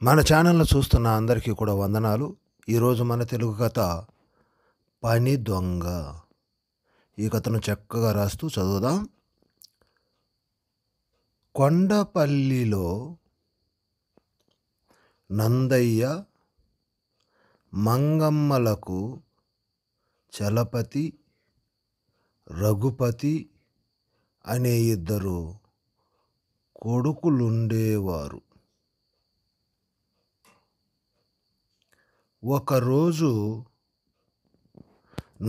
మన ఛానల్ను చూస్తున్న అందరికీ కూడా వందనాలు. ఈరోజు మన తెలుగు కథ పని దొంగ. ఈ కథను చక్కగా రాస్తూ చదువుదాం. కొండపల్లిలో నందయ్య, మంగమ్మలకు చలపతి, రఘుపతి అనే ఇద్దరు కొడుకులుండేవారు. ఒకరోజు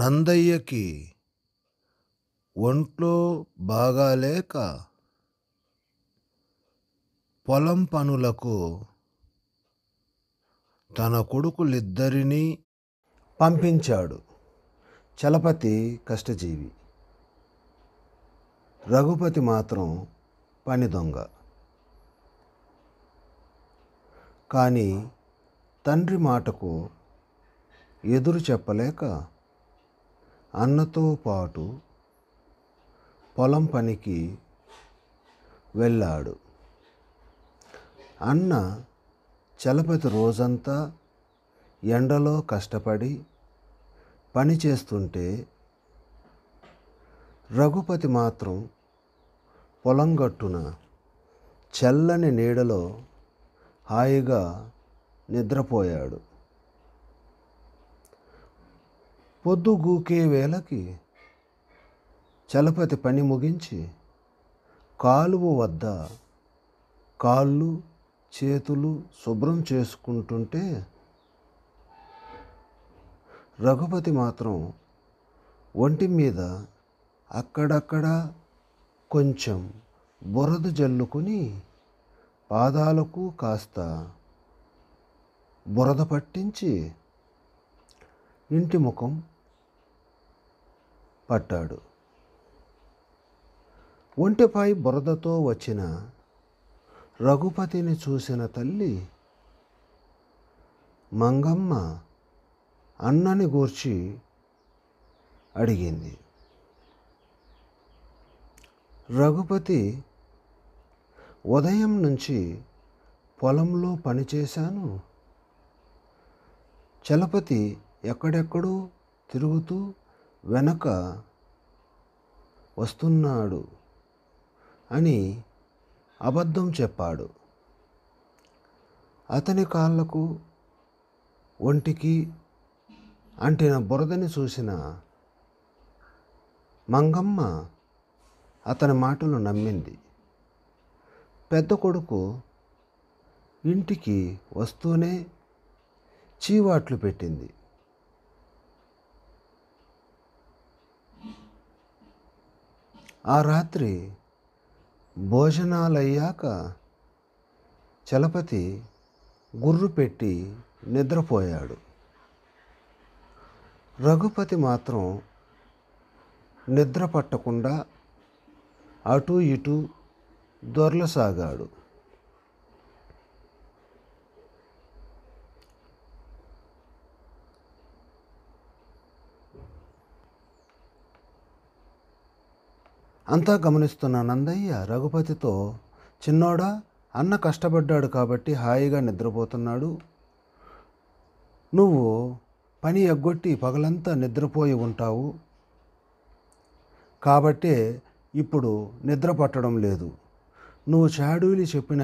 నందయ్యకి ఒంట్లో బాగాలేక పొలం పనులకు తన కొడుకులిద్దరినీ పంపించాడు. చలపతి కష్టజీవి, రఘుపతి మాత్రం పని దొంగ. కానీ తండ్రి మాటకు ఎదురు చెప్పలేక అన్నతో పాటు పొలం పనికి వెళ్ళాడు. అన్న చలపతి రోజంతా ఎండలో కష్టపడి పని చేస్తుంటే రఘుపతి మాత్రం పొలం గట్టున చల్లని నీడలో హాయిగా నిద్రపోయాడు. పొద్దుగూకే వేళకి చలపతి పని ముగించి కాలువ వద్ద కాళ్ళు చేతులు శుభ్రం చేసుకుంటుంటే రఘుపతి మాత్రం ఒంటి మీద అక్కడక్కడ కొంచెం బురద జల్లుకుని పాదాలకు కాస్త బురద పట్టించి ఇంటి ముఖం పట్టాడు. ఒంటిపై బురదతో వచ్చిన రఘుపతిని చూసిన తల్లి మంగమ్మ అన్నని గూర్చి అడిగింది. రఘుపతి, ఉదయం నుంచి పొలంలో పనిచేశాను. చలపతి ఎక్కడెక్కడో తిరుగుతూ వెనక వస్తున్నాడు అని అబద్ధం చెప్పాడు. అతని కాళ్ళకు ఒంటికి అంటిన బురదని చూసిన మంగమ్మ అతని మాటలు నమ్మింది. పెద్ద కొడుకు ఇంటికి వస్తూనే చీవాట్లు పెట్టింది. ఆ రాత్రి భోజనాలయ్యాక చలపతి గుర్రు పెట్టి నిద్రపోయాడు. రఘుపతి మాత్రం నిద్ర పట్టకుండా అటు ఇటు దొర్లసాగాడు. అంతా గమనిస్తున్న నందయ్య రఘుపతితో, చిన్నోడా, అన్న కష్టపడ్డాడు కాబట్టి హాయిగా నిద్రపోతున్నాడు. నువ్వు పని ఎగ్గొట్టి పగలంతా నిద్రపోయి ఉంటావు కాబట్టే ఇప్పుడు నిద్ర పట్టడం లేదు. నువ్వు చాడీలు చెప్పిన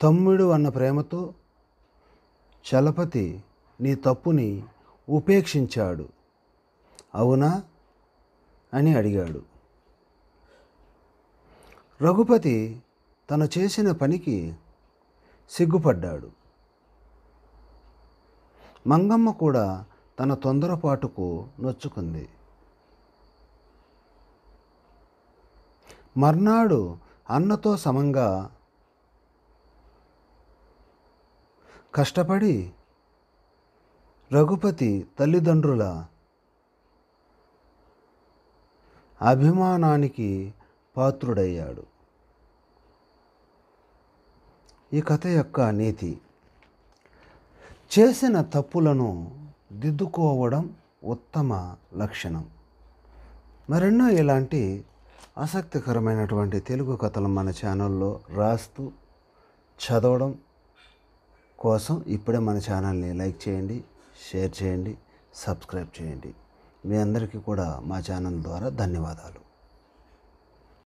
తమ్ముడు అన్న ప్రేమతో చలపతి నీ తప్పుని ఉపేక్షించాడు, అవునా అని అడిగాడు. రఘుపతి తను చేసిన పనికి సిగ్గుపడ్డాడు. మంగమ్మ కూడా తన తొందరపాటుకు నొచ్చుకుంది. మర్నాడు అన్నతో సమంగా కష్టపడి రఘుపతి తల్లిదండ్రుల అభిమానానికి పాత్రుడయ్యాడు. ఈ కథ యొక్క నీతి: చేసిన తప్పులను దిద్దుకోవడం ఉత్తమ లక్షణం. మరెన్నో ఇలాంటి ఆసక్తికరమైనటువంటి తెలుగు కథలు మన ఛానల్లో రాస్తూ చదవడం కోసం ఇప్పుడే మన ఛానల్ని లైక్ చేయండి, షేర్ చేయండి, సబ్స్క్రైబ్ చేయండి. మీ అందరికీ కూడా మా ఛానల్ ద్వారా ధన్యవాదాలు.